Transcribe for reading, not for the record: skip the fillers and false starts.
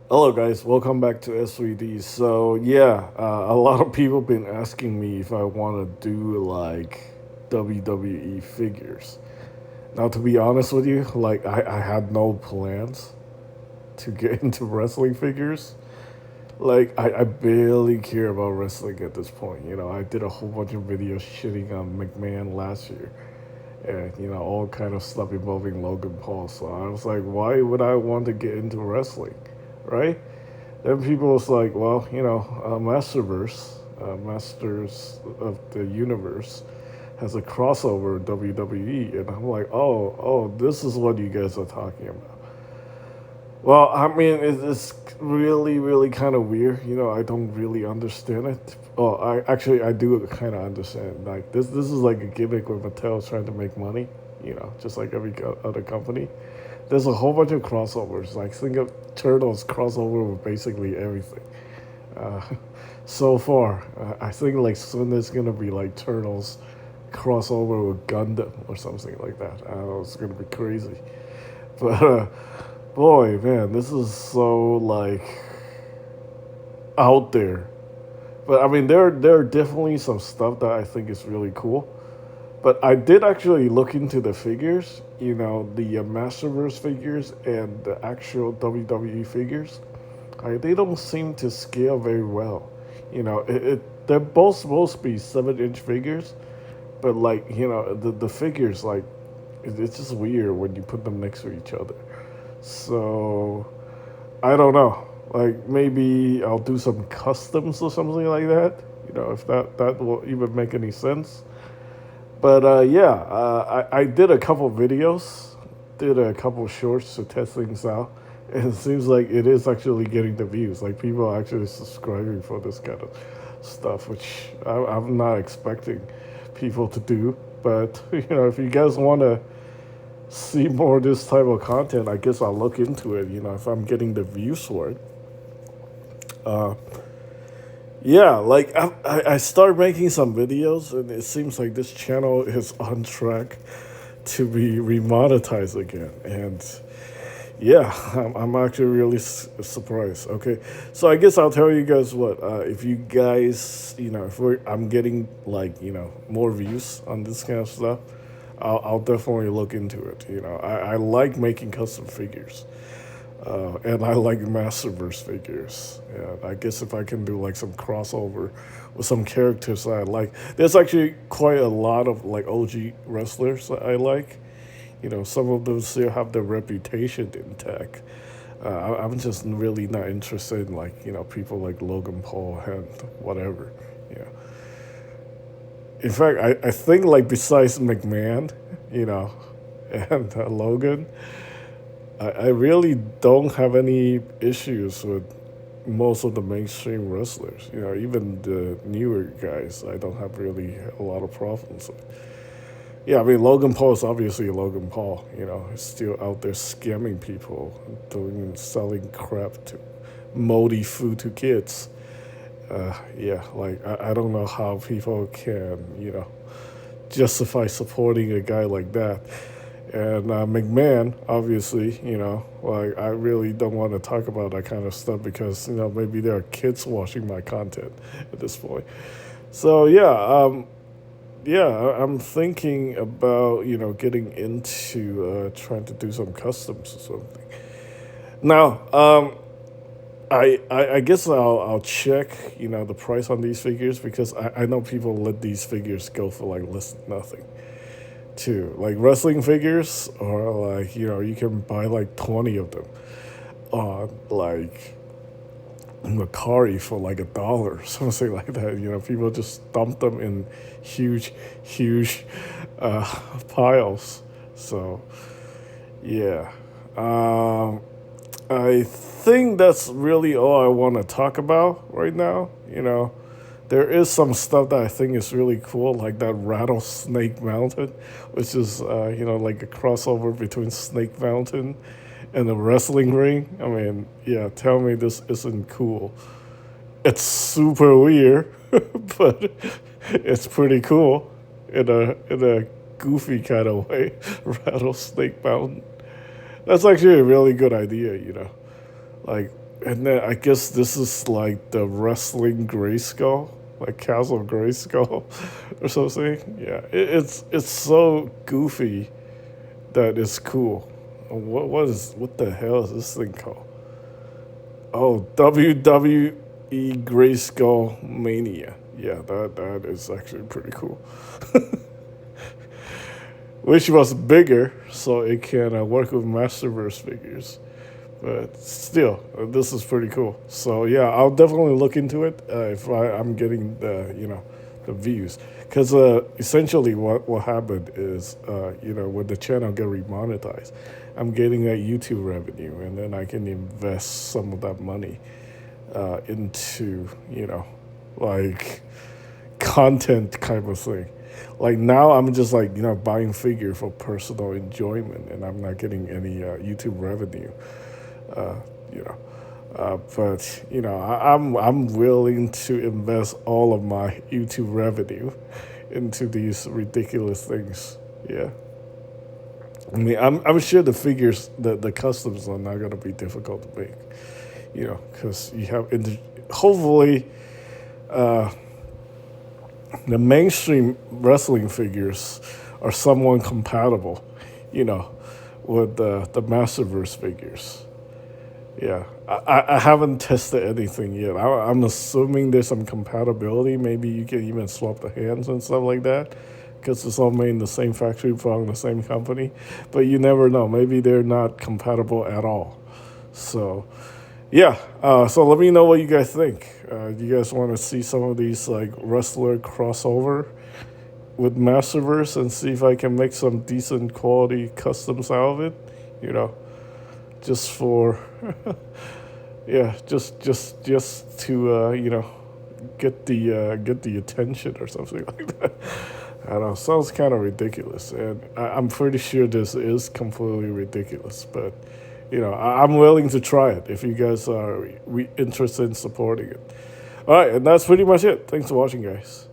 Hello, guys. Welcome back to S3D. So, yeah, a lot of people been asking me if I want to do like WWE figures. Now, to be honest with you, like I had no plans to get into wrestling figures. Like I barely care about wrestling at this point. I did a whole bunch of videos shitting on McMahon last year, and all kind of stuff involving Logan Paul. So I was like, why would I want to get into wrestling, right? Then people was like, well, Masterverse, Masters of the Universe, has a crossover with WWE, and I'm like, oh, this is what you guys are talking about. Well, I mean, it's really, really kind of weird. I don't really understand it. Oh, I do kind of understand. Like this is like a gimmick where Mattel's trying to make money. Just like every other company. There's a whole bunch of crossovers. Like think of Turtles crossover with basically everything. Uh, so far, I think like soon there's gonna be like Turtles crossover with Gundam or something like that. I don't know. It's gonna be crazy. But boy, man, this is so like out there. But I mean, there are definitely some stuff that I think is really cool. But I did actually look into the figures, the Masterverse figures and the actual WWE figures. They don't seem to scale very well. They're both supposed to be 7-inch figures, but like the figures like it's just weird when you put them next to each other. So I don't know. Like maybe I'll do some customs or something like that. If that will even make any sense. But yeah, I did a couple videos, did a couple shorts to test things out, and it seems like it is actually getting the views. Like people are actually subscribing for this kind of stuff, which I'm not expecting people to do. But if you guys want to see more of this type of content, I guess I'll look into it. If I'm getting the views for it. Uh, Yeah, like I started making some videos, and it seems like this channel is on track to be remonetized again. And yeah, I'm actually really surprised. Okay, so I guess I'll tell you guys what. If you guys, if I'm getting like more views on this kind of stuff, I'll definitely look into it. I like making custom figures. And I like Masterverse figures. And I guess if I can do like some crossover with some characters that I like, there's actually quite a lot of like OG wrestlers that I like. Some of them still have their reputation intact. I'm just really not interested in like people like Logan Paul and whatever. You know, in fact, I think like besides McMahon, you know, and Logan, I really don't have any issues with most of the mainstream wrestlers. Even the newer guys, I don't have really a lot of problems with. Yeah, I mean, Logan Paul is obviously Logan Paul. He's still out there scamming people, doing selling crap to moldy food to kids. Yeah, like I don't know how people can, justify supporting a guy like that. And McMahon, obviously, like I really don't want to talk about that kind of stuff because maybe there are kids watching my content at this point. So yeah, I'm thinking about getting into trying to do some customs or something. Now, I guess I'll check the price on these figures because I know people let these figures go for like less than nothing too. Like wrestling figures, or like you can buy like 20 of them on like Macari for like $1 or something like that. People just dump them in huge uh, piles. So yeah, um, I think that's really all I want to talk about right now. There is some stuff that I think is really cool, like that Rattlesnake Mountain, which is like a crossover between Snake Mountain and the wrestling ring. I mean, yeah, tell me this isn't cool. It's super weird, but it's pretty cool in a goofy kind of way. Rattlesnake Mountain. That's actually a really good idea. Like And then I guess this is like the wrestling Grayskull, like Castle Grayskull or something. Yeah, it's so goofy that it's cool. What the hell is this thing called? Oh, WWE Grayskull Mania. Yeah, that is actually pretty cool. Wish it was bigger so it can work with Masterverse figures. But still, this is pretty cool. So yeah, I'll definitely look into it if I'm getting the the views. Because essentially, what happened is when the channel get remonetized, I'm getting that YouTube revenue, and then I can invest some of that money into like content kind of thing. Like now, I'm just like buying figure for personal enjoyment, and I'm not getting any YouTube revenue. Uh, you know, but I'm willing to invest all of my YouTube revenue into these ridiculous things. Yeah, I mean, I'm sure the figures, the customs are not gonna be difficult to make. Because you have hopefully uh, the mainstream wrestling figures are somewhat compatible, you know, with the Masterverse figures. Yeah, I haven't tested anything yet. I'm assuming there's some compatibility. Maybe you can even swap the hands and stuff like that, because it's all made in the same factory from the same company. But you never know. Maybe they're not compatible at all. So, yeah. So let me know what you guys think. Do you guys want to see some of these like wrestler crossover with Masterverse and see if I can make some decent quality customs out of it? You know, just for yeah, just to get the attention or something like that. I don't know. Sounds kind of ridiculous, and I'm pretty sure this is completely ridiculous. But I'm willing to try it if you guys are interested in supporting it. All right, and that's pretty much it. Thanks for watching, guys.